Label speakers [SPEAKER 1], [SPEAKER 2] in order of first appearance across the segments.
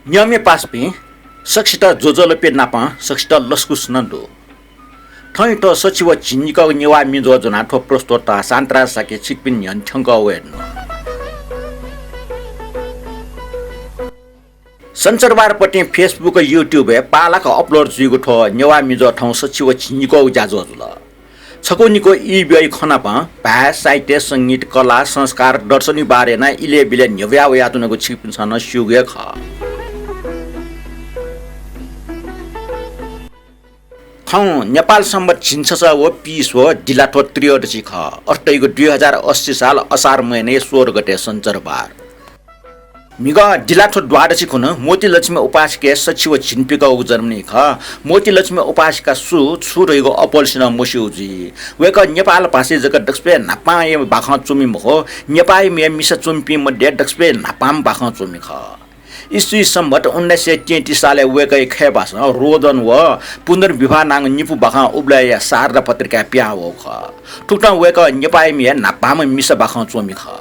[SPEAKER 1] न्यामे पासपि सक्सिता जोजोलपे नापा सक्सिता लस्कुस नन्दो थै त सचिव चिन्निका नेवा मिजो जना ठो प्रस्तोता सान्त्रा साके छिकपिन न्थंग वेन सञ्चारबारपट्टि फेसबुक युट्युब पालाक अपलोड जुगो ठो नेवा मिजो ठौ सचिव चिन्निको जाजो जुल छकोनिको इबिआई खनापा भाषा साहित्य संगीत कला संस्कार दर्शनी बारे ना इले बिले न्यव्या यातुनको छिकपिन छन सुगे ख खौ नेपाल सम्बत छिन्छ व पिस हो डिलाठो त्रियोदशी ख अष्टैको 2080 साल असार महिने 16 गते सञ्चारबार मिगा डिलाठो द्वादशी खुन मोती लक्ष्मी उपासके सचिव छिनपिका उजर्मनी ख मोती लक्ष्मी उपासका छु रहेको अपलसिन मोसिउजी वेक नेपाल भाषी जक दक्सपे नापाए बाखा चुमी मखो नेपाली मे मिस चुम्पी मध्ये दक्सपे नापाम बाखा चुमी ख इस्वी सम्बत 1933 साले वेकै खे भाषा रोदन व पुनर्विवाह नाङ निपु बाखा उब्लाय शारदा पत्रिका प्या हो ख टुटा वेक नेपाली मे नापाम मिस बाखा चुमी ख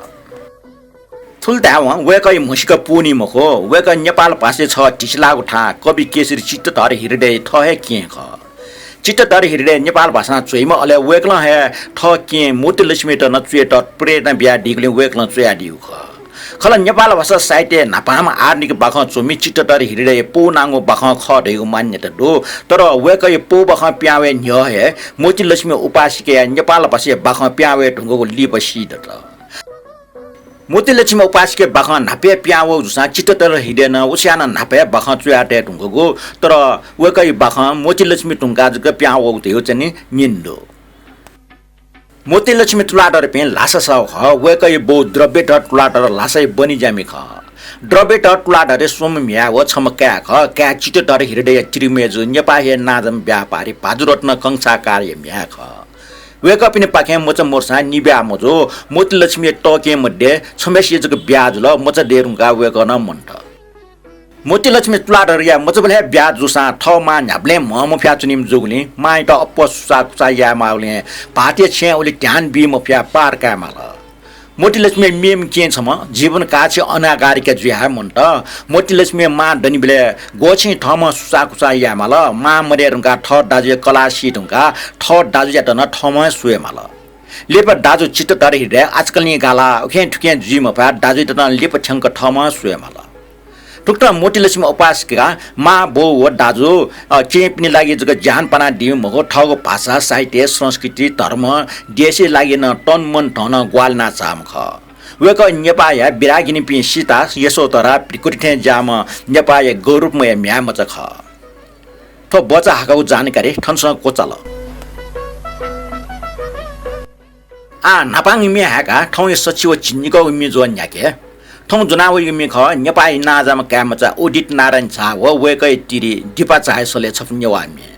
[SPEAKER 1] थुलदावा वेकै मुसिक पुनी मखो वेक नेपाल भाषे छ टिसलाको ठा कवि केसरी चित्तधर हृदय ठहे के ख चित्तधर हृदय नेपाल भाषा चुइम अले वेकला हे ठ के मोती लक्ष्मी त न चुए त प्रेरणा बिया डिगले वेकला चुया दिउ ख खला नेपाल भाषा साहित्य नापाम आर्निक बाख चुमी चित्तधर हृदय पो नाङो बाख ख दैउ मान्यता दो तर वेकै पो बाख प्यावे न्य हे मोती लक्ष्मी उपासिके नेपाल भाषा बाख प्यावे ढुङ्गो लिपसी दत मोती लक्ष्मी उपासके बाख नापे प्यावो जुसा चित्तधर हृदय न उस्यान नापे बाख चुयाटे ढुङ्गो तर वेकै बाख मोती लक्ष्मी टुङ्गा जग प्यावो थियो चाहिँ निन्दो मोती लक्ष्मी तुलाटर पे लासा स ह वेकै बो द्रव्य ट तुलाटर लासै बनि जामी ख द्रव्य ट तुलाटर सोम म्या व छमक्या ख क्या चित्तधर हृदय त्रिमेज नेपाहे नाजम व्यापारी पाजुरत्न कंसा कार्य म्या ख वेक पनि पाखे मोच मोर्सा निब्या मजो मोती लक्ष्मी टके मध्ये छमेसी जग ब्याज ल मोच देरुङका वेक न मन्ट मोती लक्ष्मी तुलाटर या मजबले ब्याज जुसा ठमा न्याब्ले मम फ्याचुनिम जुगले माइ त अपसुसा कुसा या माउले पाटे छे ओले ध्यान बि मफ्या पार का माल मोती लक्ष्मी मेम के छम जीवन काछे अनागारिका जुया मन्ट मोती लक्ष्मी मा दनिबले गोछि ठमा सुसा कुसा या माल मा मरेरुङका ठ दाजु कलासी ढुङका ठ दाजु या त न ठमा सुए माल लेप दाजु चित्तधर हृदय आजकल नि गाला ओखे ठुके जी मफा दाजु त न लेप छंक ठमा सुए माल टुक्टा मोती लक्ष्मी उपासका मा बो व दाजु चेप्ने लागि जग ज्ञान पाना दिउ मगो ठगो भाषा साहित्य संस्कृति धर्म देशे लागि न तन मन धन ग्वालना चाम ख वेक नेपाया बिरागिनी पि सीता यशोतरा प्रकृति जाम नेपाय गौरवमय म्याम च ख थो बचा हाकाउ जानकारी ठनसँग कोचल नापाङ मे हाका ठौ सचिव चिन्निको मिजो न्याके ठौ जुनाव यमि ख नेपाली नाजाम कामचा उदित नारायण छा व वेकै तिरी दिपा चाहेसले छप्नेवा मे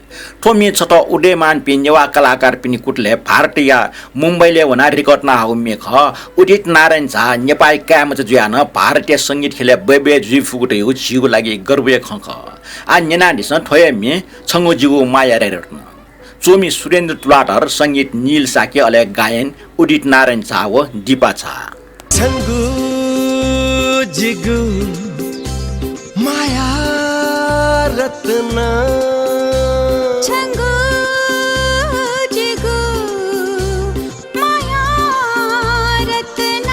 [SPEAKER 1] ठोमी छ त उदयमान पिन्नेवा कलाकार पिनि कुटले भारतीय मुम्बईले वना रेकर्ड ना हो मे ख उदित नारायण छा नेपाली कामचा जुयान भारतीय संगीत खेले बेबे जी फुकुटे हो जिगु लागि गर्व खख आ नेना दिस ठोय मे छंगो जिगु माया रत्न चोमी सुरेन्द्र तुलाटर संगीत नील साके अले गायन उदित नारायण छा व दिपा छा
[SPEAKER 2] जिगु माया रत्न
[SPEAKER 3] छंगु जिगु माया रत्न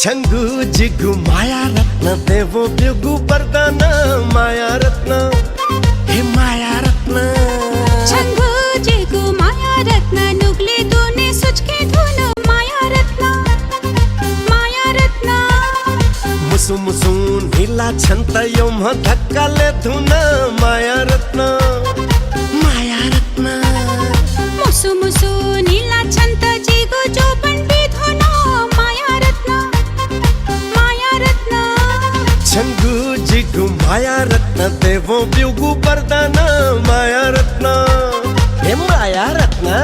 [SPEAKER 2] छंगु जिगु माया रत्न देवो बिगु वरदान माया रत्न हे माया रत्न
[SPEAKER 3] छंगु जिगु माया रत्न नुगले दोने सुचके धुन माया रत्न
[SPEAKER 2] मुसु मुसु नीला छन्त यम धक्काले धुन माया रत्न
[SPEAKER 3] मुसु मुसु नीला छन्त जिगु जोपन बि धुन माया रत्न
[SPEAKER 2] छंगु जिगु माया रत्न देवो बिगु वरदान माया रत्न हे माया रत्न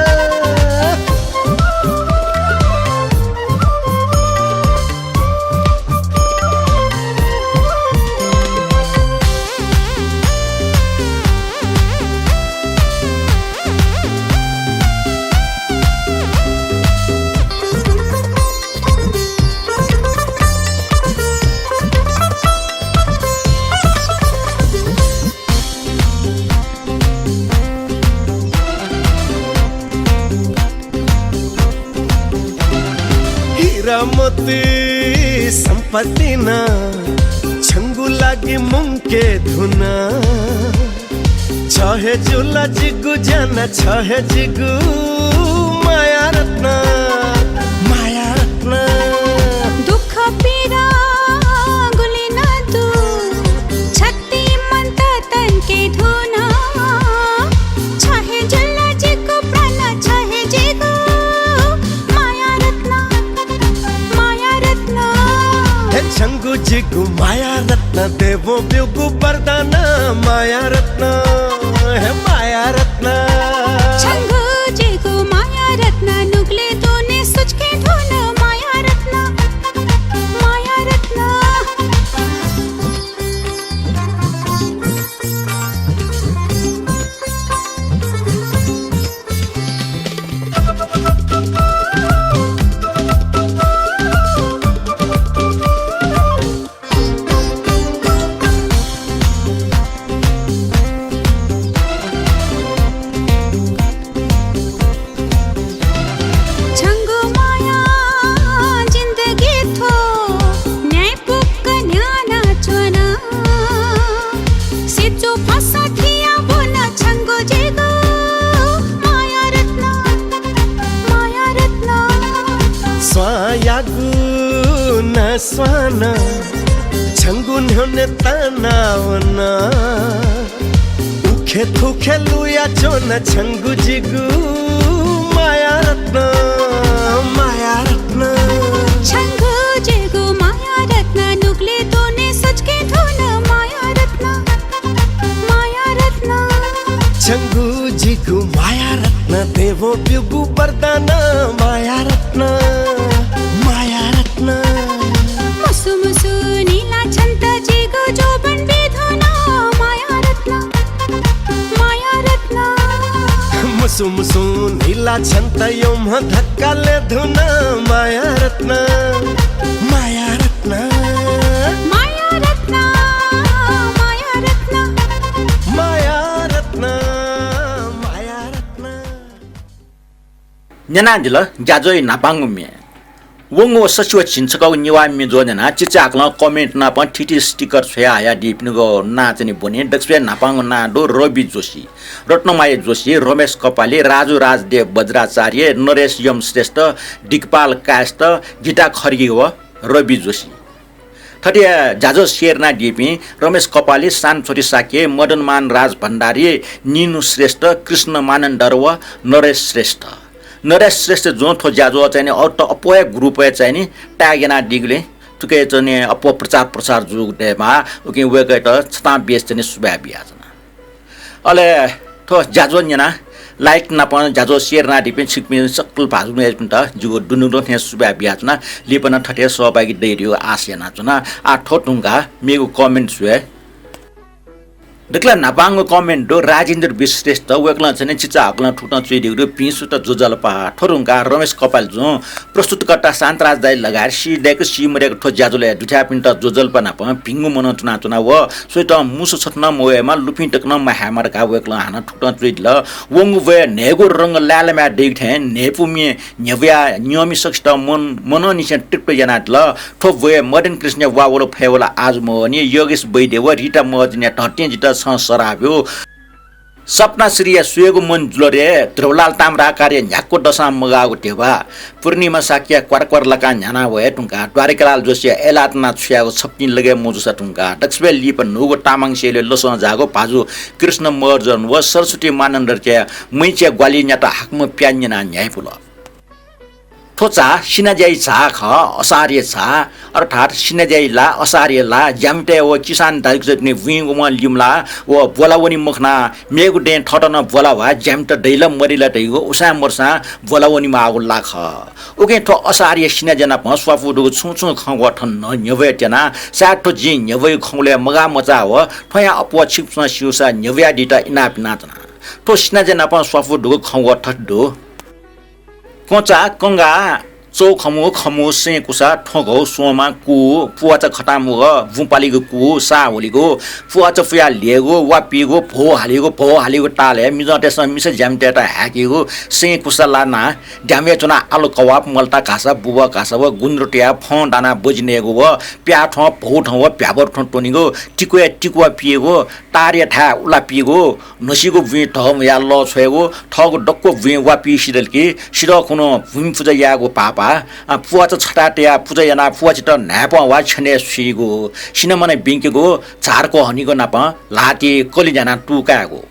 [SPEAKER 2] हिरा मोती सम्पत्ति न छंगु लागी मुंके धुना छहे जुला जिगु जाना छहे जिगु माया रत्न
[SPEAKER 3] दुःख पीडा गुलिन तू छत्ती मन्त तन्के धुना छहे जुला जिगु प्राण छहे जिगु माया रत्न
[SPEAKER 2] हे छंगु जिगु माया रत्न देवो बिगु वरदान माया रत्न हे माया रत्न
[SPEAKER 3] छंगु जिगु माया रत्न नुगले तूने सोच के धुन माया रत्न छंगु माया जिंदगी थो न्याय पुक न्याना चुना सिचो फसा थिया बोना छंगु जिगु माया रत्न
[SPEAKER 2] स्वायागु न स्वान छंगु न्योने तनावना उखे थुखे लुया चोन छंगु जिगु माया रत्न
[SPEAKER 3] छंगु जिगु माया रत्न नुगले तूने सोच के धुन माया रत्न
[SPEAKER 2] छंगु जिगु माया रत्न देवो बिगु वरदान माया रत्न
[SPEAKER 3] मुसु मुसु नीला छन्त जिगु जोबन बिधुना माया रत्न
[SPEAKER 2] मुसु मुसु नीला छन्त योम धक्काले धुन माया रत्न
[SPEAKER 1] nyana dila jajoi napangu me wongo sasiwa chinchaka niwa mi jo nyana chichak la comment na pan titi sticker chya aya dipni go na chani boni dakspe napangu na do Robi Joshi Ratnamaya Joshi Ramesh Kapali Raju Rajdev Bajracharya Naresh Yam Shrestha Dikpal Kasta Gita Khargi ho Robi Joshi थटिया जाजो शेरना डिपी रमेश कपाली सान छोरी साके मदनमान राज भण्डारी निनु श्रेष्ठ कृष्ण मानन डरवा नरेश श्रेष्ठ जो थो जाजो चाहिँ अरु त अपोय ग्रुप चाहिँ नि टागेना डिगले तुके चाहिँ अपो प्रचार जुगमा उके वेके त छता बेस चाहिँ सुबा बियाजना अले थो जाजो न्याना लाइक नापन जाजो शेर ना डिपे छिकमे सक्कल भाजुमे त जुगो दुनुरो थे सुबा बियाजना लिपन ठटे सहभागी दैरियो आसेना जना आ ठोटुंगा मेगु कमेन्ट सुए देखला नापांगो कमेन्ट दो राजेन्द्र विश्रेष्ठ वेकला चाहिँ चिचा हकला ठुटा चुइदिगु पिसु त जोजलपा ठोरुंगा रमेश कपाल जो प्रस्तुतकर्ता शान्तराज दाइ लगाएर सिडेको सिमरेको ठो ज्याजुले दुठा पिन्ट जोजलपा नाप पिंगु मन चुना व सोइट मुसु छट्न मोएमा लुपिन टक्न माहामर का वेकला हाना ठुटा चुइदल वंगु वे नेगु रंग लालमा देखथे नेपुमी न्यव्या नियमि सक्ष्ट मन निसे टिप्प जनातल ठो वे मदन कृष्ण वावलो फेवला आज मोनी योगेश बैदेव रिटा मजने ठट्टे जित सराब्यो सपना श्रीया सुएगु मन जुलरे त्रिवलाल ताम्रा कार्य झ्याक्को दशा मगागु टेवा पूर्णिमा साकिया क्वारक्वार लका न्याना भए टुंका द्वारिकालाल जोशी एलातना छुयागु छप्नी लगे मोजुसा टुंका दक्षबे लिप नुगु तामाङ सेले लसन जागो भाजु कृष्ण मर्जन व सरस्वती मानन्दर के मैचे ग्वाली न्याता हाकम प्यान्यना न्यायपुल थोचा सिनाज्याई छा ख असार्य छा अर्थात सिनाज्याईला असार्यला ज्यामटे व किसान दाइकजने विङमा लिमला व बोलावनी मुखना मेगु डे ठटन बोलावा ज्यामट दैला मरिला दैगो उसा मर्सा बोलावनी मागु लाख ओके थो असार्य सिनाजना भस्वाफु दु छुछु खव ठन न्यवे जना साठो जि न्यवे खौले मगा मचा हो थया अपवा छिप्स सिउसा न्यव्या दिटा इनाप नाचना तो सिनाजना भस्वाफु दु खव ठड्डो कोचा कंगा चौ खमु खमु से कुसा ठोगौ सोमा कु पुवाच खटामु बुपालीको कु सा होलीको पुवाच पुया लिएको वापिएको भो हालेको टाले मिजटेस मिस ज्यामटेटा ह्याकेको से कुसा लाना ड्यामे चुना आलु कवाब मल्टा घाँसा बुबा घाँसा व गुन्द्रोटिया फ डाना बजिनेको व प्या ठ भौ ठ व प्याबर ठ टोनीको टिकुवा पिएको टारिया ठा उला पिएको नसीको भुइँ ठ या ल छोएको ठको डक्को भुइँ वा पिसिदल कि सिर कुनो भूमि पूजा याको पापा पुवा छटाटिया पूजा याना पुवा छिट न्याप वा छने सुइगो सिनेमाने बिङ्केको झारको हनीको नाप लाते कलिजना टुकाको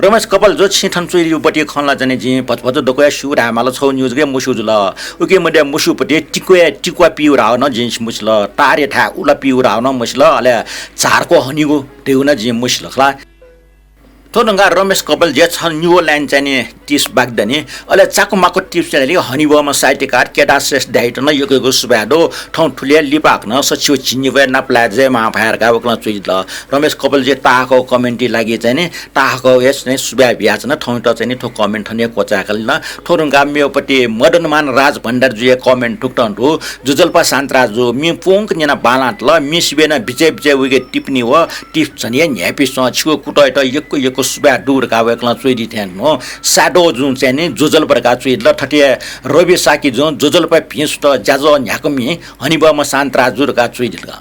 [SPEAKER 1] रमेश कपाल जो छिठन चोरीपट्टि खनला जाने जी भजभज डोकोया सुर हामाल छौ न्युजगे मुसुजुल उके मड्या मुसुपट्टि टिकुवा पिउरा न जिन्स मुसल टारे ठा उला पिउरा न मुसल अले झारको हनीको देउन जी मुसल खला थोरंगा रमेश कपाल जे छ न्यू लाइन चाहिँ टिप्स बाग्दने अले चाकुमाको टिप्स चाहिँ हनीबोमा साहित्यकार केटा श्रेष्ठ डाइट न योगको सुबाडो ठौ ठुलिया लिपाक्न सचिव चिन्निवे नाप्लाजे महाभारका वक्न चुइल रमेश कपाल जे ताको कमेन्टी लागि चाहिँ ताको यस नै सुबा ब्याज न ठौ त चाहिँ ठो कमेन्ट थने कोचाकल न थोरंगा मेपट्टि मदनमान राज भण्डार जुए कमेन्ट ठुक्टन्टु जुजल्पा शान्तराजु मि पोंक निना बालाट ल मिसबेन बिचे उगे टिप्नी व टिप्स छनिया न्यापि स छु कुटैट यक्को सुबा डुर का वक्ला चोइदी थ्यान नो साडो जुन चाहिँ नि जोजल प्रका चोइद ल ठटिया रवि साकी जुन जोजल प भिस्ट जाजो न्याकमी हनिबम शान्तराजुर का चोइद ल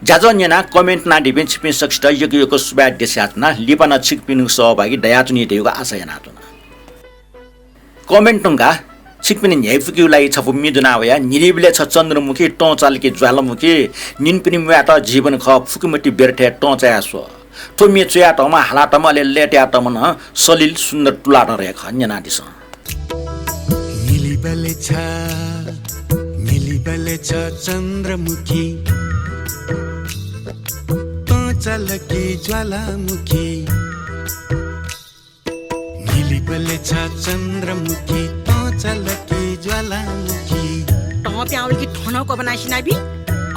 [SPEAKER 1] जाजो न्याना कमेन्ट ना डिपेन छिपिन सक्स्ट यको सुबा देशातना लिपना छिकपिन सहभागी दयाचुनी देउगा आशा यानातुना कमेन्टुंगा छिकपिन न्यायफुकिउलाई छपु मिदुनावया निरिबले छ चन्द्रमुखी टचालकी ज्वालामुखी निनपिनि म्याट जीवन ख फुकिमटी बेरठे टचायासो थोमी चुयाटमा हालाटमा लेट्याटमा सलिल सुन्दर टुलाट रेख न्यानादिस
[SPEAKER 2] मिलिबले छ चन्द्रमुखी टचालकी ज्वालामुखी मिलिबले छ चन्द्रमुखी टचालकी ज्वालामुखी
[SPEAKER 4] प्याउलकी ठनको बनाइसिना बि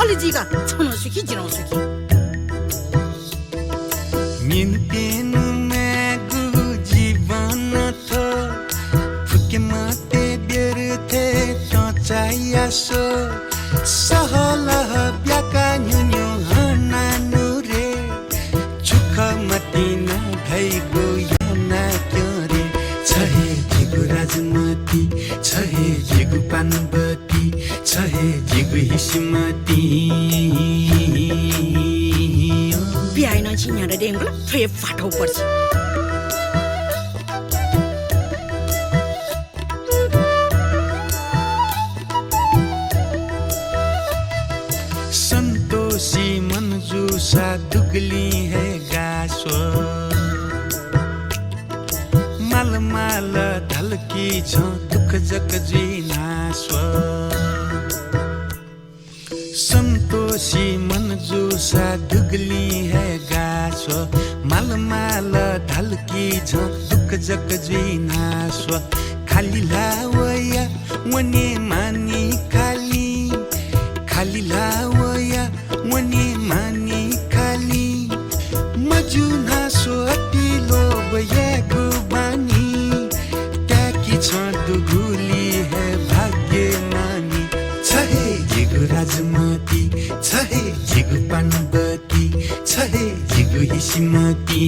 [SPEAKER 4] अलि जिगा छनो सुखी जिनो सुखी
[SPEAKER 2] मिन पेनु मेगु जीवन थो फुके माते बेरथे टचायासो सहलह ब्याका न्युन्यु हनानु रे चुख मतिना भइगो याना क्यो रे छहे जिगु राजमती छहे जिगु पानबती छहे जिगु हिसिमती
[SPEAKER 4] बिहाइन छिन्याएर डेङ्गु फ्रे फाटौ पर्छ
[SPEAKER 2] संतोषी मनजू सा दुगली है गासो माल माल ढलकी छ दुख जक जिनासो संतोषी मनजू सा दुगली है गासो माल माल ढलकी छ दुख जक जिनासो खाली लावया वने मानी खाली लावया वने मानी खाली मजुना सो अतिलो बयागु बानी ट्याकी छ दुगुली है भाग्य मानी छहे जिगु राजमती छहे जिगु पानबती छहे जिगु हिसिमती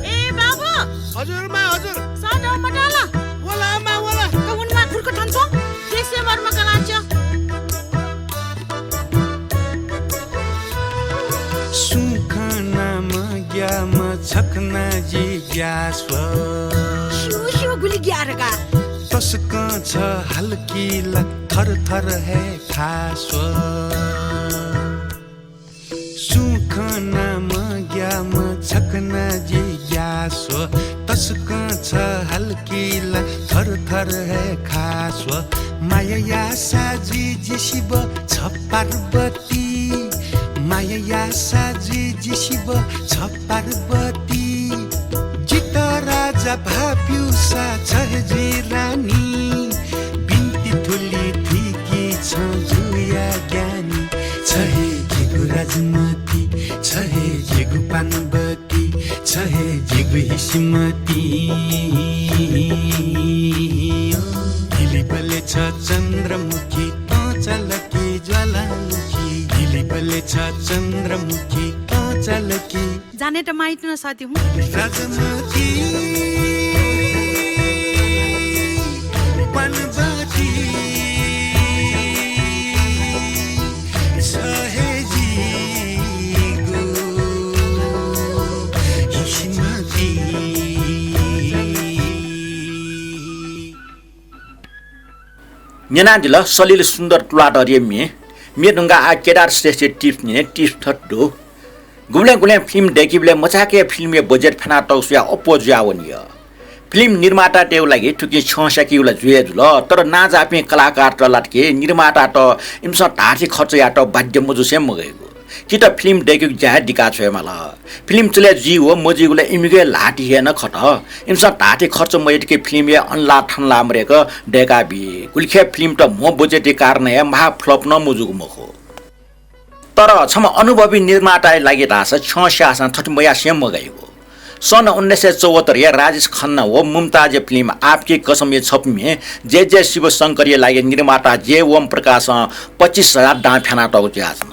[SPEAKER 4] ए बाबु
[SPEAKER 5] हजुर मा हजुर
[SPEAKER 4] सानो मटाला
[SPEAKER 5] वला मा वला
[SPEAKER 4] कउनमा खुर्को ठन्छ त्यसै मर्म कलान्छ
[SPEAKER 2] सुखना मग्याम छखना जिज्ञास्व
[SPEAKER 4] शिव गुली ग्यारका
[SPEAKER 2] तस्क छ हल्की ल थर थर है खास्व सुखना मग्याम छखना जिज्ञास्व तस्क छ हल्की ल थर थर है खास्व माया साजी जिशिब छ पार्वती माया साजी शिव छ पार्वती जित राजा भाप्यु सा छहजी रानी बिन्ती थुली थिकी छ जुया ज्ञानी छहे जिगु राजमती छहे जिगु पानबती छहे जिगु हिसिमती छ चन्द्रमुखी चलकी ज्वालामुखी झिलिपले छ चन्द्रमुखी चलकी
[SPEAKER 4] जाने त माइत न साथी हुँ
[SPEAKER 2] राजमुखी पनबती सहेजीको हिस्मती
[SPEAKER 1] न्यानादिल सलिल सुन्दर तुलाट अरियम्ये मेदुङ्गा आ केदार श्रेष्ठ टिप्स ने टिप्स थट्टो गुले गुले फिल्म देखिबले मचाके फिल्म बजेट फेना तौसिया अपोज्यावनिय फिल्म निर्माता टेउ लागि ठुकी छसकिउला जुए जुल तर ना जापे कलाकार त लटके निर्माता त इमस ढार्ची खर्च या त बाध्य मजुसे मगेको कि त फिल्म देखिक ज्या दिका छ मला फिल्म चले जी हो मजिगुले इमिगे लाटी हेन खट इमस ढार्ची खर्च मयटके फिल्म या अनला ठनला मरेको डेका बि कुलखे फिल्म त म बजेटि कारण या महा फ्लप न मुजुग मखो तर छम अनुभवी निर्माता लागि रास छस्यासा थटमया सेम मगाइको सन् 1974 या राजेश खन्ना हो मुमताज फिल्म आपकी कसम ये छप में जे शिव शंकर लागि निर्माता जे ओम प्रकाश 25,000 डाँ फेना टाउ ज्याजन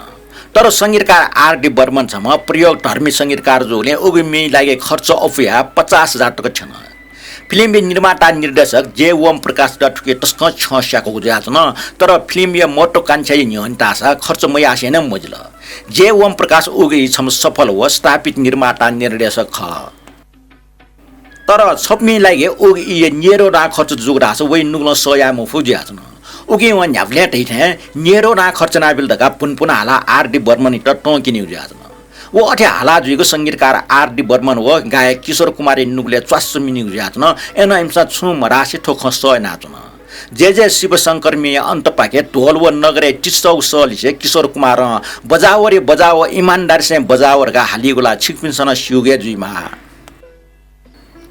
[SPEAKER 1] तर संगीतकार आर.डी. बर्मन छम प्रयोग धर्मी संगीतकार जोले उगमी लागि खर्च अफुया 50,000 टका छन फिल्म निर्माता निर्देशक जे ओम प्रकाश डटके तस्क छस्याको ज्याजन तर फिल्म या मोटो कान्छा न्यन्तासा खर्च मयासे न मजल जे ओम प्रकाश उगे छम सफल हो स्थापित निर्माता निर्देशक ख तर छप्मी लागि उगे ये नेरो ना खर्च जुगरास वइ नुग्न सया म फुज्याजन उगे व न्याभले थे नेरो ना खर्च ना बिल दगा पुनपुन हाला आर.डी. बर्मन त टोंकी न्यु ज्याजन वो अठे हाला जुइको संगीतकार आर.डी. बर्मन हो गायक किशोर कुमार नुगले च्वास मिनि ज्याजन एन इमसा छु मरासी ठोख सय नाचन जे शिव शंकर में अंत पाके ढोल व नगरे टिसौ सलिसे किशोर कुमार बजाओ रे बजाओ ईमानदार से बजाओ गा हालिगुला छिकपिनसन सिउगे जुइमा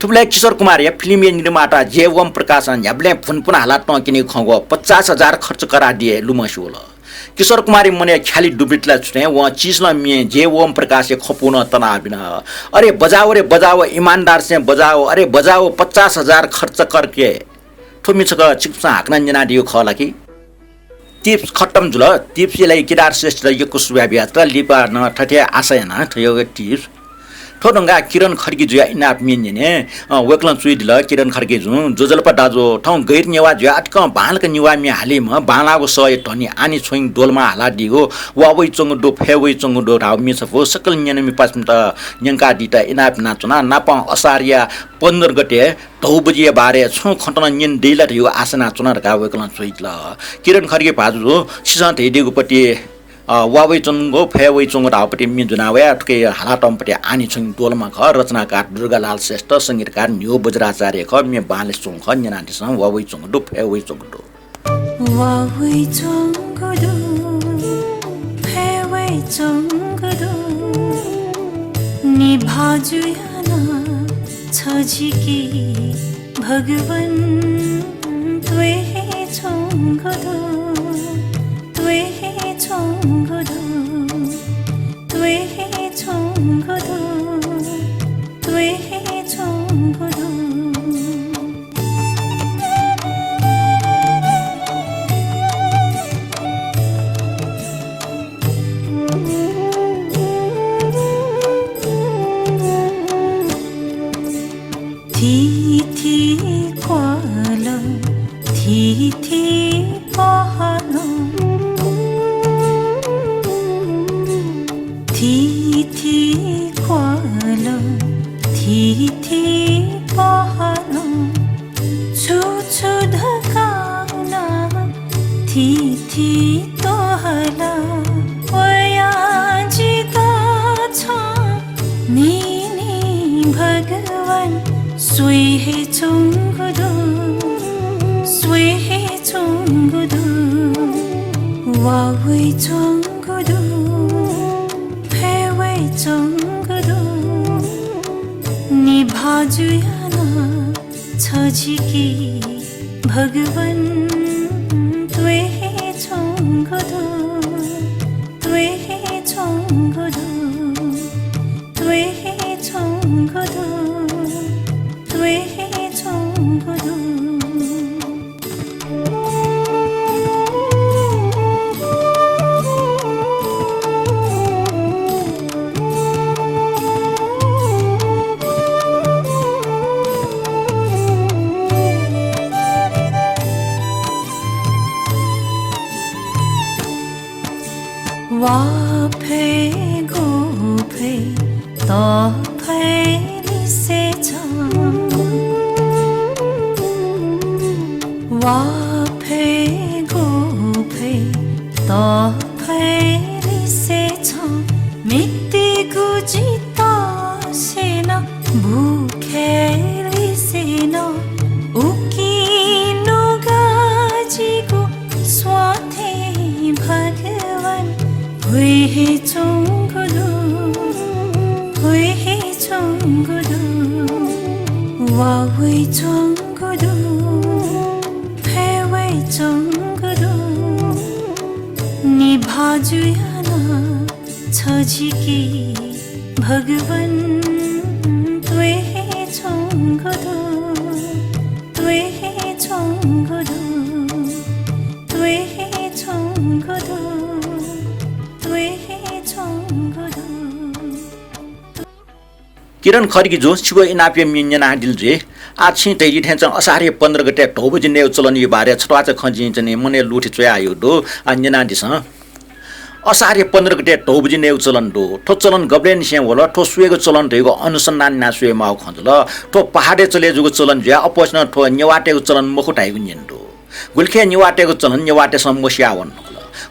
[SPEAKER 1] थुप्ले किशोर कुमार या फिल्म निर्माता जे ओम प्रकाश न्याब्ले फुनपुन हाला टंकिने खगो 50,000 खर्च करा दिए लुमसुल किशोर कुमारी मने ख्याली डुबिटला छुने व चीजला में जे ओम प्रकाश खपुन तना बिना अरे बजाओ ईमानदार से बजाओ अरे बजाओ 50,000 खर्च करके थुमिछक चिप्सा हाक्न जना दियो खला कि टिप्स खत्तम जुल टिप्सलाई केदार श्रेष्ठ यको सुव्याबिया त लिपा न ठठे आशयना थयो टिप्स ठोडंगा किरण खड्की जुया इनाप मिन्ने वेक्लन सुइ दिल किरण खड्की जु जोजलपा दाजो ठौ गैर नेवा जुया अटक बालक निवा मि हालिम बालाको सय टनी आनी छोइङ डोलमा हाला दिगो वावै चंग दो फेवै चंग दो राव मि सफो सकल न्यानमी पासम त न्यंका दिता इनाप नाचना नाप असारिया 15 गते 2 बजे बारे छु खटन न्यन देला थियो आसना चुना का वेक्लन सुइ दिल किरण खड्की भाजु सिसा धेदिगो पटी वावै चंगो फेवै चंगो रावपटी मिजुनावया ठके हालाटमपटी आनी छुङ डोलमा ख रचनाकार दुर्गालाल श्रेष्ठ संगीतकार न्यू बज्राचार्य ख मे बाले चंग ख न्यानादिस वावै चंगो दो फेवै चंगो दो
[SPEAKER 3] वावै चंगो दो फेवै चंगो दो निभाजुयाना छजिकी भगवन त्वे चंगो दो त्वे चंगो दो त्वे चंगो दो त्वे चंगो दो थी थी क्वालो थी थी पहालो थी थी क्वालो थी थी पहालो छु छु धकाना थी थी तोहला वया जिता छ नी भगवान सुई हे चुंगुदु वावै चंगुदु फेवै चंगुदु निभाजुयाना छजिकी भगवन त्वे चंगुदु त्वे चंगुदु त्वे चंगुदु त्वे चंगुदु
[SPEAKER 6] फैलिसेछ वाफे गोफे त फैलिसेछ मिट्टीको जिता सेन भुखेलिसेन उकिनु गाजीको स्वाथे भगवान हुए चुङ्गुदु हुए चुङ्गुदु वावे चुङ्गुदु फेवे चुङ्गुदु निभाजुयान छजिकी भगवान तुए चुङ्गुदु तुए चुङ्गुदु तुए चुङ्गुदु तुए चुङ्गुदु
[SPEAKER 1] किरण खड्की जो छिगो इनापे मिन्यना दिलजे आछि तैरी ठेचन असारे 15 गते ढोबजी ने चलन यो बारे छटवाच खंजी जने मने लुठी चोया आयो दो अन्यना दिस असारे 15 गते ढोबजी ने चलन दो ठो चलन गब्रेन से होला ठो सुएगो चलन रहेको अनुसन्धान नासुए माउ खंजल ठो पहाडे चले जुगो चलन ज्या अपोसन ठो नेवाटेको चलन मखुटाइगु निन्दो गुल्खे नेवाटेको चलन नेवाटे समस्या वन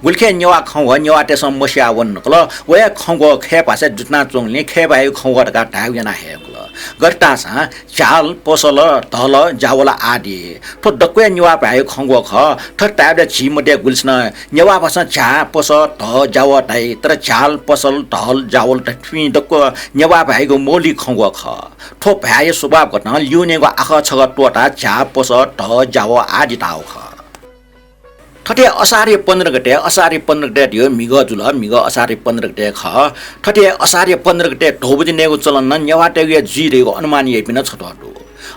[SPEAKER 1] गुल्खे नेवा खंग नेवाटे समस्या वन कल वे खंगो खे पासे जुटना चोंगले खे बाय खंगो का ढाउजना हेगल गर्टासा चाल पसल धल जावला आदि ठो डक्वे नेवा पाय खंगो ख ठ टाबले झिमडे गुल्सन नेवा पास झा पस ध जाव टाइ तर चाल पसल धल जावल ठुइ डक्को नेवा पायको मोली खंगो ख ठो भाय स्वभाव घटना ल्युनेको आख छग टोटा झा पस ध जाव आदि ताउ ख ठटे असारे 15 गते असारे 15 गते दियो मिग जुल मिग असारे 15 गते ख ठटे असारे 15 गते ढोबजी नेगो चलन न नेवाटे जी रेगो अनुमान यइ पिन छटो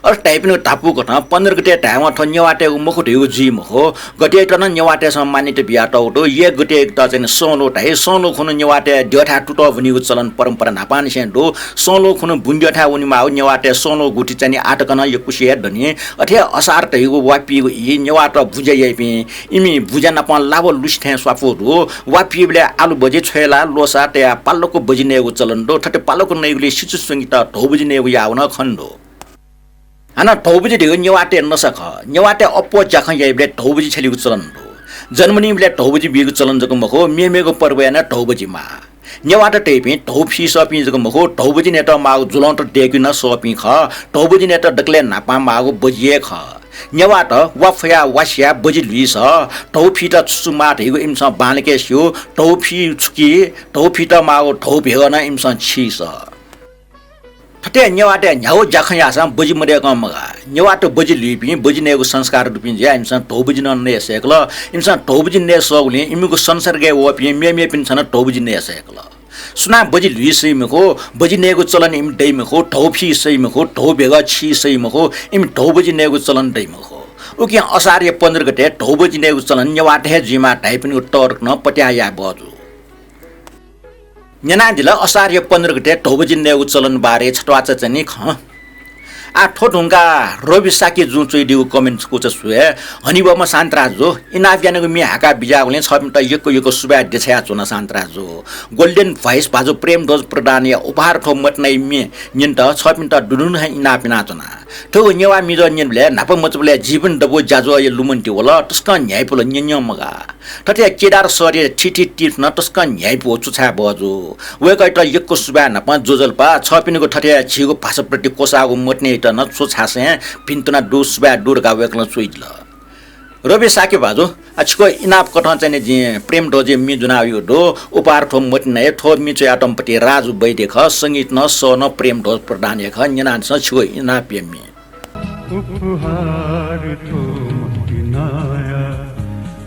[SPEAKER 1] और टाइपिनो टापु कथा 15 गते टाइम ठ नेवाटे मुखुट यो जी मखो गते टन नेवाटे सम्मानित बिया टौटो ये गते एक त चाहिँ सोलो टाइ सोलो खुन नेवाटे द्यठा टुटो भनिको चलन परम्परा नापानी सेन्डो सोलो खुन बुन्ड्यठा उनी मा नेवाटे सोलो गुटी चाहिँ आटकन यो कुसिया धनी अथे असार तइगो वापिगो इ नेवाट भुजे यपि इमी भुजा नपन लाबो लुस्थे स्वाफोरो वापिबले आलु बजे छेला लोसा त्या पाल्लोको बजिनेगो चलन दो ठटे पाल्लोको नैगुले सिचु संगीत ढोबजिनेगो याउन खण्डो आना ढोबजी दियो नेवाटे नसख नेवाटे अपो जाख यइबले ढोबजी छलिगु चलन दो जन्मनीबले ढोबजी बिगु चलन जको मखो मेमेगो पर्व याना ढोबजी मा नेवाटे टेपि ढोफी सपि जको मखो ढोबजी नेट माउ जुलन्ट डेकिन सपि ख ढोबजी नेट डक्ले नापा मागो बजिए ख नेवाट वाफया वासिया बजि लुइस ढोफी त सुमा धेगो इमस बालके स्यो ढोफी छुकी ढोफी त मागो ढोबेगन इमस छिस ठटे नेवाटे न्याउ जाखयासा बजि मरे कमगा नेवाटे बजि लिपि बजिनेको संस्कार रुपिन ज्या इमसन ढोबजि न ने सेकल इमसन ढोबजि ने सगुले इमिको संसर्गे वपि मेमे पिन छन ढोबजि ने सेकल सुना बजि लुइसै मको बजिनेको चलन इम दै मको ढोफी सै मको ढोबेगा छि सै मको इम ढोबजि नेको चलन दै मको उके असारे 15 गते ढोबजि नेको चलन नेवाटे जिमा टाइपिनको टर्क न पट्याया बजु न्याना दिला असारे 15 गते ढोबजि नेको चलन बारे छटवाच चाहिँ ख आ ठोटुङका रवि साके जुन चोइदिगो कमेन्ट्स को छ सुए हनिबम शान्तराजो इनाफ्यानको मि हाका बिजागले छ मिनट यको सुबा देछया चुना शान्तराजो गोल्डन भॉइस बाजो प्रेम डोज प्रदान या उपहार ठो मटनै मि निन्त छ मिनट दुनुन इनापिना चुना ठो नेवा मिजो निनले नाप मचबले जीवन दबो जाजो य लुमन्टी होला तस्क न्यायपुल न्यन्यमगा ठटे केदार सरे ठिठी टिप न तस्क न्यायपु चुछा बजो वेकैट यको सुबा नप जोजलपा छ पिनको ठटे छिगो भाषाप्रति कोसागो मट्ने न सोछासे पिन्तुना दुसबा दुर्गा वेक्ल चुइदल रवि साके बाजो अछको इनाप कठन चाहिँ जे प्रेम डोजे मि जुनायो दो उपहार ठो मट्ने ठो मि चाहिँ आटमपति राजु बैदेख संगीत न सन प्रेम डोज प्रदान यख न्यनान छ छिगो इनाप यमि
[SPEAKER 7] उपहार ठो मट्नाया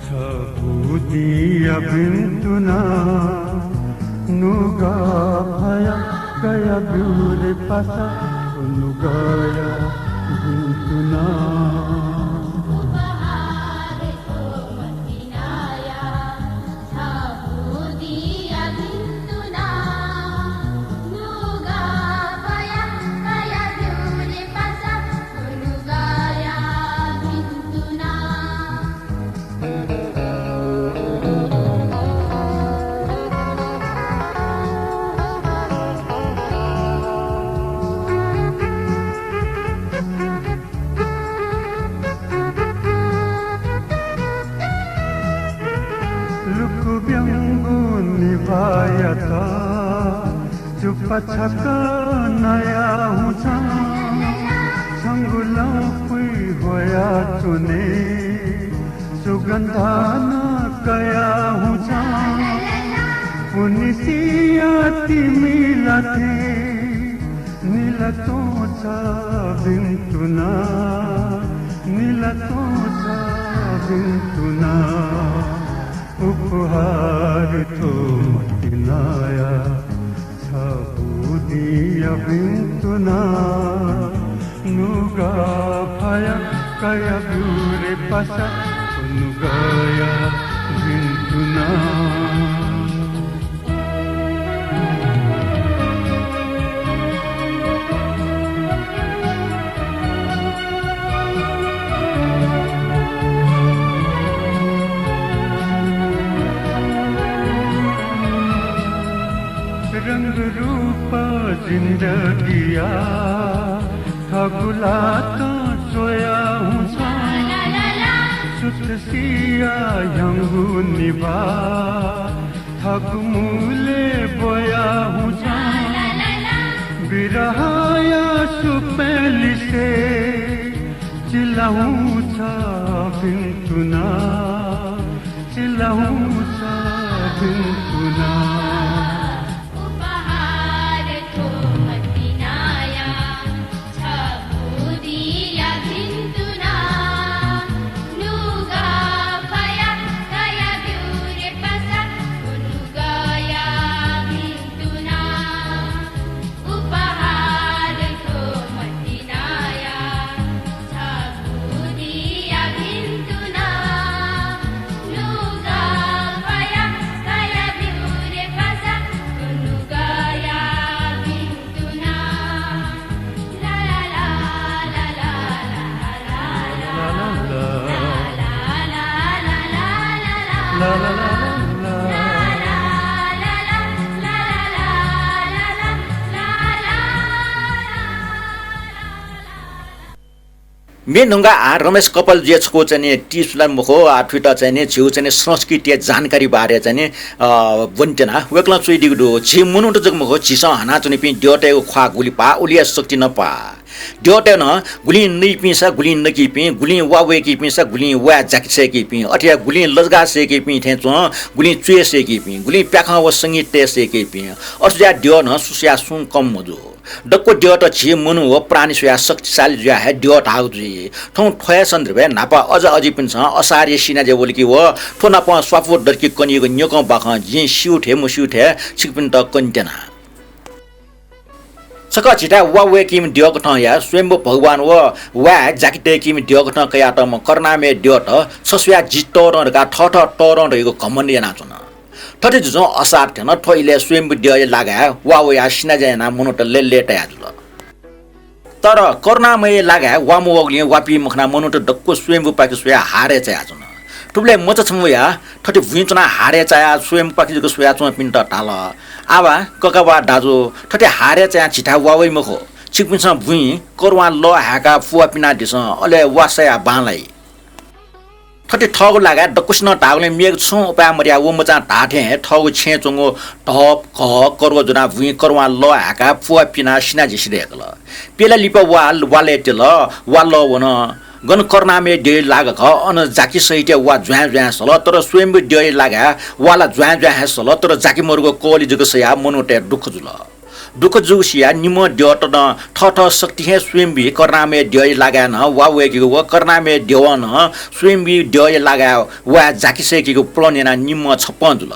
[SPEAKER 7] छबुदिया बिन्तुना नुगा भया गया बिउरे पासा नुगाया बिन्तुना पछक नया हुन्छ संगुलो पुई होया चुने सुगन्धा न कया हुन्छ पुनिसिया तिमीलाथे नीलतो छ बिन्तुना नीलतो छ बिन्तुना उपहार तो मतिनाया छबुदिया बिन्तुना नुगा भया कया बुरे पसा नुगाया बिन्तुना रंग रूप जिंदगिया ठगुला तो सोया हूँ सुत सिया यंगू निभा ठग मूले बोया हूँ बिरहाया सुपेली से चिल्लाऊँ सा बिन्तुना चिल्लाऊँ सा बिन्तुना
[SPEAKER 1] मेनुंगा रमेश कपाल जेछको चाहिँ टिप्सलाई मुखो ट्विटर चाहिँ छिउ चाहिँ संस्कृति जानकारी बारे चाहिँ वन्टेना वेक्ला चुइदिगु छि मुनु त जगमुखो छिस हना चुनि पि ड्योटे ख्वा गुली पा उलिया शक्ति न पा ड्योटे न गुली नै पिसा गुली नकी पि गुली वावे की पिसा गुली वा जाकसे की पि अथिया गुली लजगा से की पि थे गुली चुए से की पि गुली प्याखा व संगीत से की पि असुया ड्यो न सुसिया सुन कम मजु डक्को ड्योट छि मुनु हो प्राणी सुया शक्तिशाली ज्या है ड्योट हाउ जी ठौ ठया सन्दर्भ नापा अझ अझै पनि छ असार्य सिना जे बोलकी हो ठोना प स्वाफो डरकी कनिएको न्यक बाख जि सिउठे मुसिउठे छिकपिन त कन्टेना सका छिटा वा वे किम ड्योक ठ या स्वयं भगवान वा जाकिते किम ड्योक ठ कया त म कर्नामे ड्योट ससुया जितो र का ठ ठ टोर रहेको कमन याना छन ठटे जुजो असार थेन ठोइले स्वयं ड्योय लागा वा या सिना जाना मुनोट लेलेट याजुल तर कर्नामे लागा वा मुगले वापी मखना मुनोट डक्को स्वयं पाकी सुया हारे चाहिँ आजुन टुबले म त छम या ठटे भुइचना हारे चाहिँ स्वयं पाकी जको सुया छ पिन्ट टाल आवा ककावा दाजु ठटे हारे चाहिँ छिटा वावै मखो छिकपिन्छ भुइ करवा ल हाका फुवा पिना दिस अले वासया बालाई ठटे ठगो लागा डकुस्न टागले मेग छु उपा मरिया वो मचा टाठे ठगो छे चंगो टप क करवा जुना भुइ करवा ल हाका फुवा पिना सिना जिसिरेकल पेला लिप वाल वालेटेल वाल वन गन कर्नामे डे लाग ख अन जाकी सहित वा ज्वा ज्वा सल तर स्वयं डे लागा वाला ज्वा ज्वा सल तर जाकी मरुको कोली जको सया मनोटे दुख जुल दुख जुसिया निम ड्योट न ठ ठ शक्ति हे स्वयं भी कर्नामे डे लागा न वा वेगो व कर्नामे देवन स्वयं भी डे लागा वा जाकी सहितको प्लनेना निम छपन जुल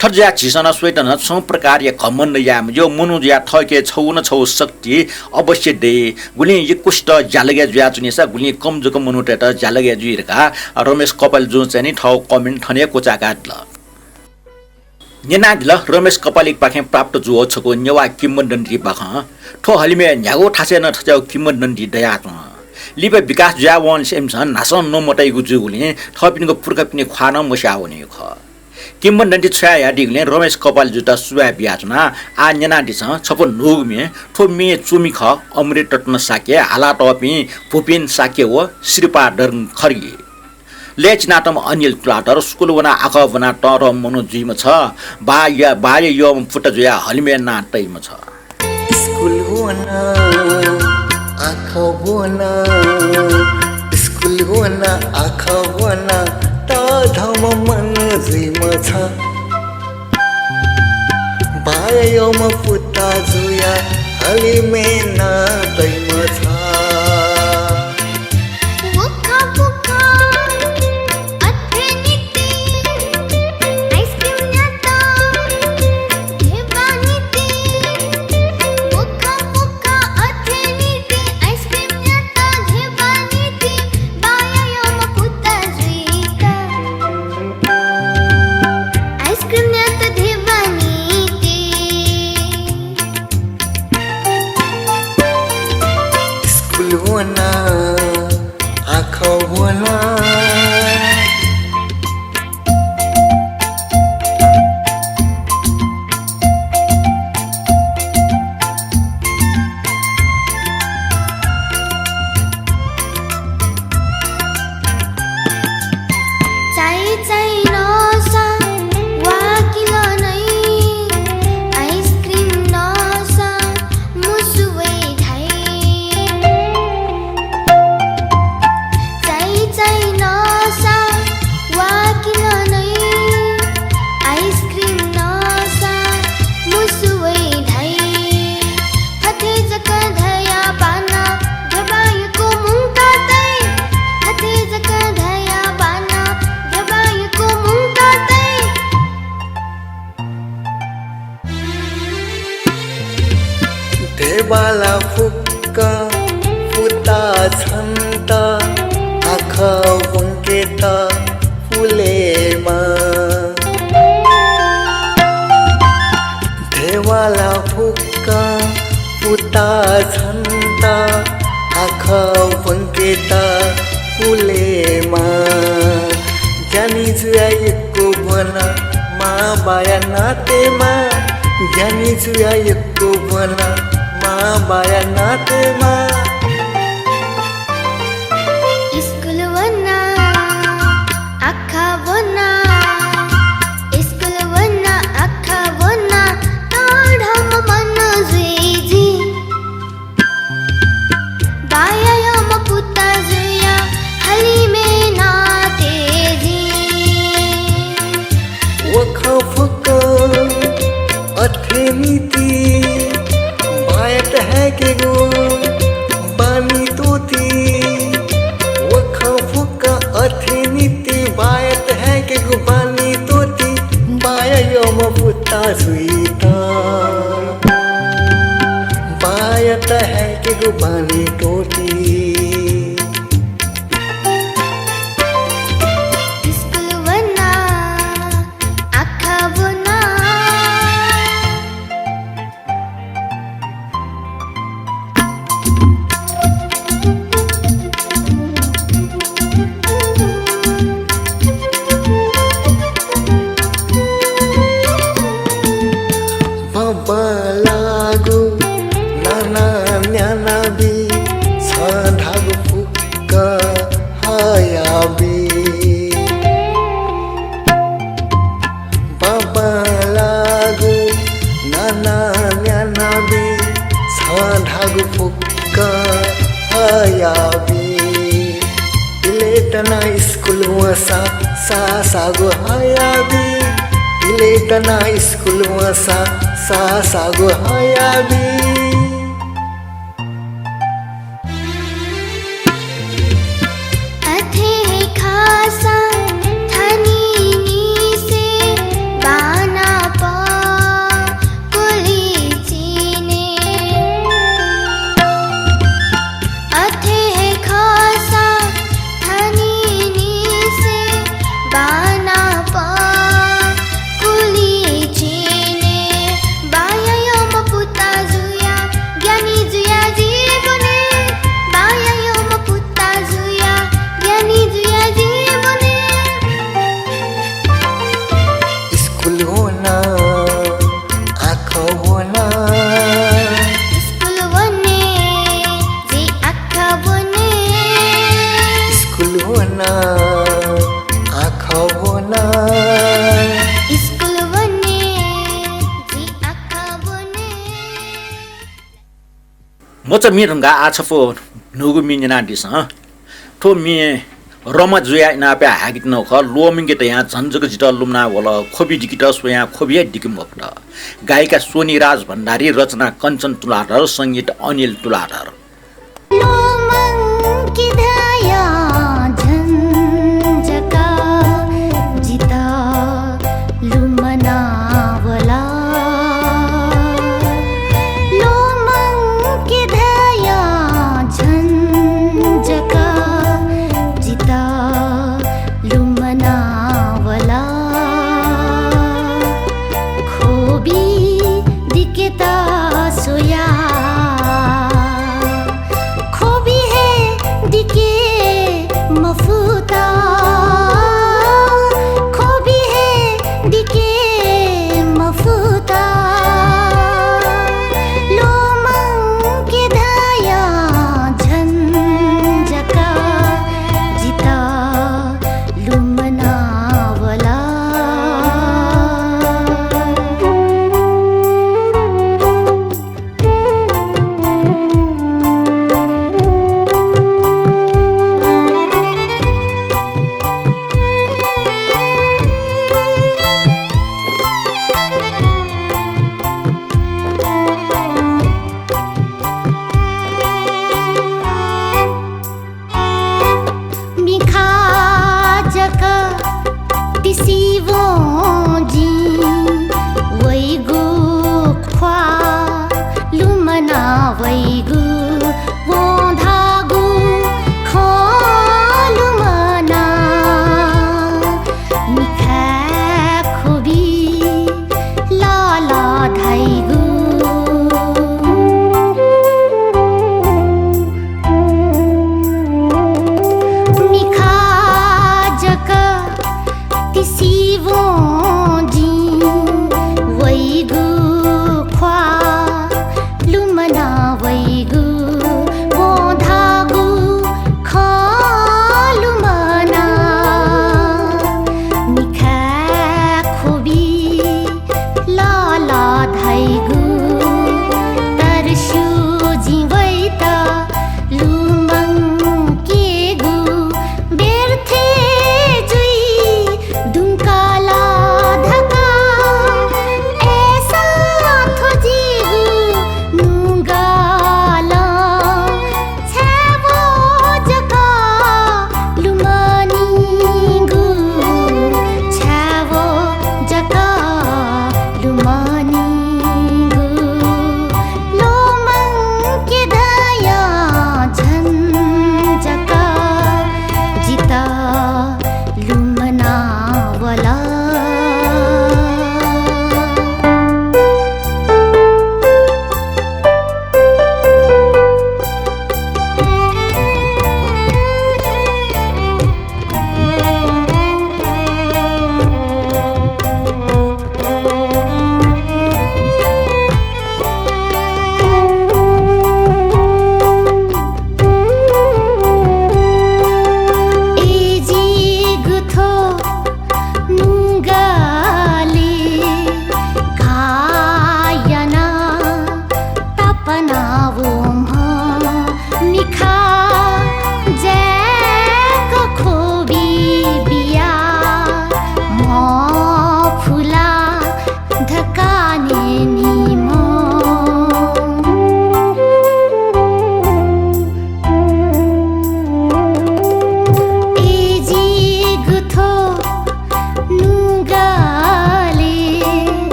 [SPEAKER 1] ठर्जा छिसन स्वेटन छौ प्रकार या कमन याम यो मनु या ठके छौ न छौ शक्ति अवश्य दे गुली यकुष्ट जालगे ज्या चुनिसा गुली कम जको मनुटे त जालगे जुइरका रमेश कपाल जो चाहिँ ठाउँ कमेन्ट ठने कोचाका ल नेनादिल रमेश कपालिक पाखे प्राप्त जुओ छको नेवा किम्बन्दन्ती पाख ठो हलिमे न्यागो ठासे न ठजाउ किम्बन्दन्ती दया त लिपे विकास ज्या वन सेम छन् नासन नो मटाइगु जुगुले थपिनको पुर्खा पिने खान मस्या हुने ख किम्बन्दन्ती छया डिगले रमेश कपाल जुटा सुया बियाचना आ नेनादि छ छपो नोगमे ठो मे चुमी ख अमृत रत्न साके हाला टपी भुपिन साके व श्रीपा डर खर्गी लेचनाटम अनिल क्लाटर स्कुल वना आख वना टर मनो जिम छ बाय यो फुट जुया हलिमे नाटैम छ
[SPEAKER 8] होना आँखा होना स्कुल होना आँखा होना ता धम मन जुइमा छ बायामा पुता जुया अलि मेना दैमा छ
[SPEAKER 3] मुखा मुखा अथे नीति आइसक्रीम न्याता धेवा नीति मुखा मुखा अथे नीति आइसक्रीम न्याता धेवा नीति बायामा पुता जुइता आइसक्रीम न्याता धेवा नीति
[SPEAKER 8] स्कुल होना आँखा होना
[SPEAKER 3] चाइ चाइ नसा वाकिलो नै आइसक्रिम नसा मुसुवे ढाइ चाइ चाइ नसा वाकिलो नै आइसक्रिम नसा मुसुवे ढाइ हथे जका धया पाना धबायको मुंका तै हथे जका धया पाना धबायको मुंका तै
[SPEAKER 8] देवाला फुक्का फुता छन्त आँखा बङ्केत फुलेमा देवाला फुक्का फुता छन्त आँखा बङ्केत फुलेमा ज्ञानी जुयाएको बना मा बाया नातेमा ज्ञानी जुयाएको बना मा बाया नातेमा
[SPEAKER 3] स्कुल वना आँखा वना स्कुल वना आँखा वना टाढाम मन जुइजी बायामा पुता जुया हलिमे नातेजी
[SPEAKER 8] वखा फुक्का अथे नीति बायत है के गो बानी तोती वखा फुक्का अथे नीति बायत है के गो बानी तोती बायामा पुता सुईता बायत है के गो बानी तोती
[SPEAKER 3] स्कुल वना आँखा वना
[SPEAKER 8] बाबा लागु नाना न्याना बी धागो फुक्का हाया बी बाबा लागु नाना न्याना बी धागो फुक्का हाया बी इलेटना स्कुल वसा सा सागो हाया बी इलेटना स्कुल वसा सा सागो हाया बी
[SPEAKER 3] अथे खासा थनी नीसे बाना पा कुली चीने अथे खासा थनी नीसे बाना पा कुली चीने बायामा पुता जुया ज्ञानी जुया जीवने बायामा पुता जुया ज्ञानी जुया जीवने
[SPEAKER 8] स्कुल होना आँखा होना
[SPEAKER 3] स्कुल वने जी आँखा वने
[SPEAKER 8] स्कुल होना आँखा होना
[SPEAKER 3] स्कुल वने जी आँखा वने
[SPEAKER 1] Hoca mi ranga acha fo nugu mi na dis ha. Tho mi Roma juya na pe hagit no kha lo minge त यहाँ झन्झक जिटा लुम्ना होला खोबी डिकिटा सो यहाँ खोबिया डिकिम भक्ता गायिका सोनी राज भण्डारी रचना कञ्चन तुलाधर संगीत अनिल तुलाधर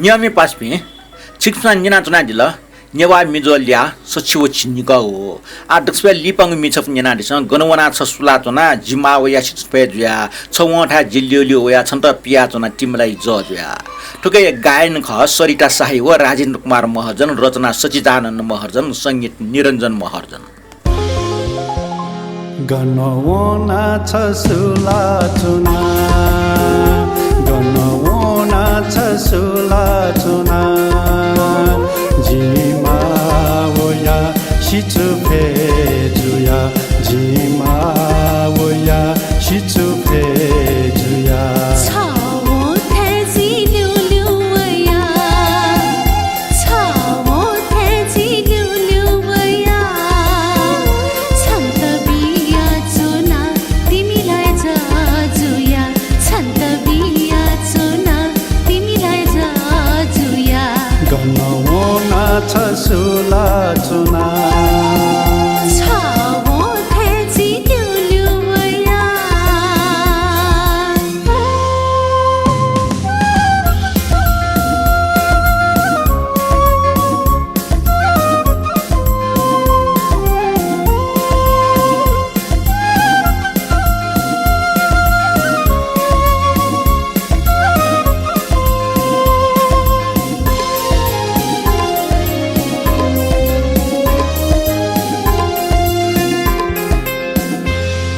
[SPEAKER 1] नियमी पास्पे छिक्सुना निना तना दिल नेवा मिजोलिया सचिव छिनिका हो आदक्सवे लिपंग मिछप निना दिस गनवना छ सुला तना जिमा वया सिस्पे जुया छवटा जिल्लियो वया छन्त पिया तना टिमलाई जजुया ठुकै गायन ख सरिता शाही व राजेन्द्र कुमार महर्जन रचना सचिदानन्द महर्जन संगीत निरञ्जन महर्जन
[SPEAKER 7] गनवना छ सुला चुना गनवना छ सुला चुना जिमा वया सिचुफे जुया जिमा वया सिचुफे जुया सुला चुना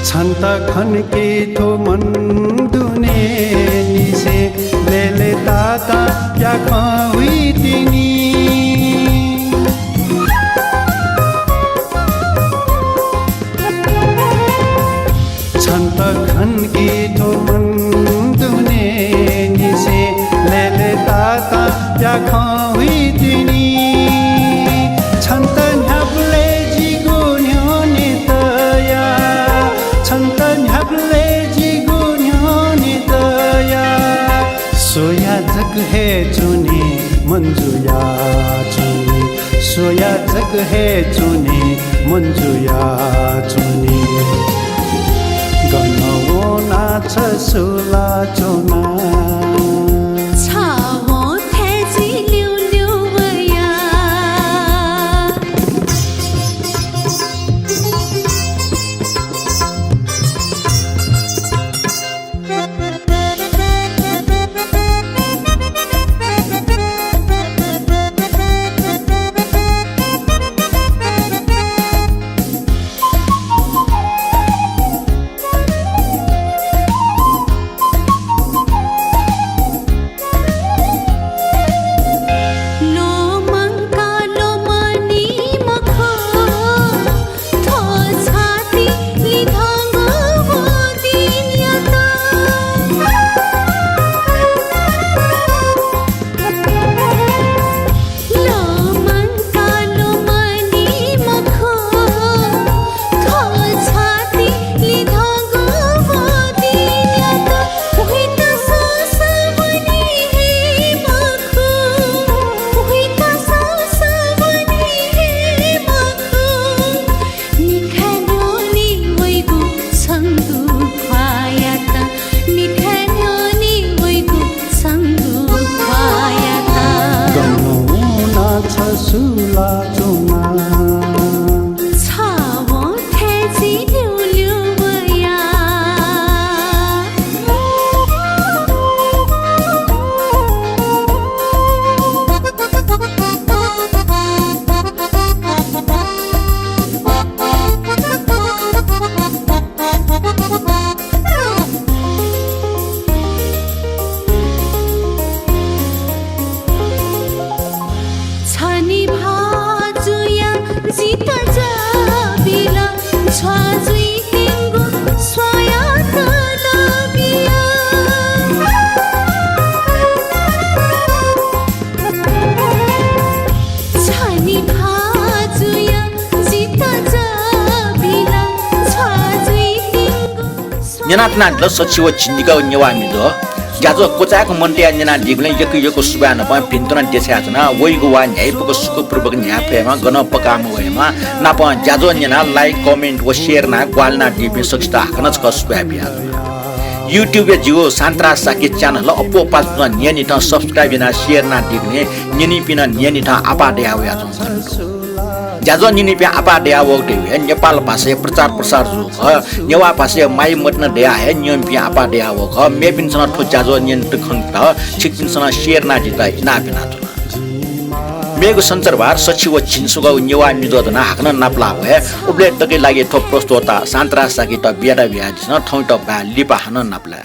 [SPEAKER 7] छन्त खनकी थो मन दुने निसे लेले ताता क्या खुई दिनी छन्त खनकी थो मन दुने निसे लेले ताता क्या खुई दिनी छन्त न्याबले जिगो न्योने तया छन्त न्याबले जिगो न्योने तया सोया जग है चुनी मंजुया चुनी सोया जग है चुनी मंजुया चुनी गनवना छ सुला चुना सुला चुना
[SPEAKER 1] नेनातना ल सचिव छिनिका नेवा मिदो ग्याजो कोचाको मन्टिया नेना दिगले यको सुबान प भिन्तना देछाजना वइगो वा न्यायपुको सुखपूर्वक न्याफेमा गन पकाम वयमा नाप ज्याजो नेना लाइक कमेन्ट व शेयर ना ग्वालना दिबे सकिता हकनच कसुबा बिया YouTube जियो सांत्रा साकी च्यानल अप्पो पाल्न न्यानी ठ सब्स्क्राइब ना शेयर ना दिग्ने न्यानी पिन न्यानी ठ आपा देयाव या ज्याजो न्यानी पे आपा देयाव दे नेपाल भाषा प्रचार प्रसार जु ख नेवा भाषा माइ मतन देया है न्यम पे आपा देयाव ख मे पिन सन ठो ज्याजो न्यन तखन त छिक पिन सन शेयर ना दिता ना बिना त मेगो संचारबार सचिव छिनसुगा नेवा मिदोदना हाक्न नाप्ला भए उब्ले तकै लागि थोप प्रस्तोता सांत्रा साकी त बियाडा बियादिस न ठौट बा लिपा हन नाप्ला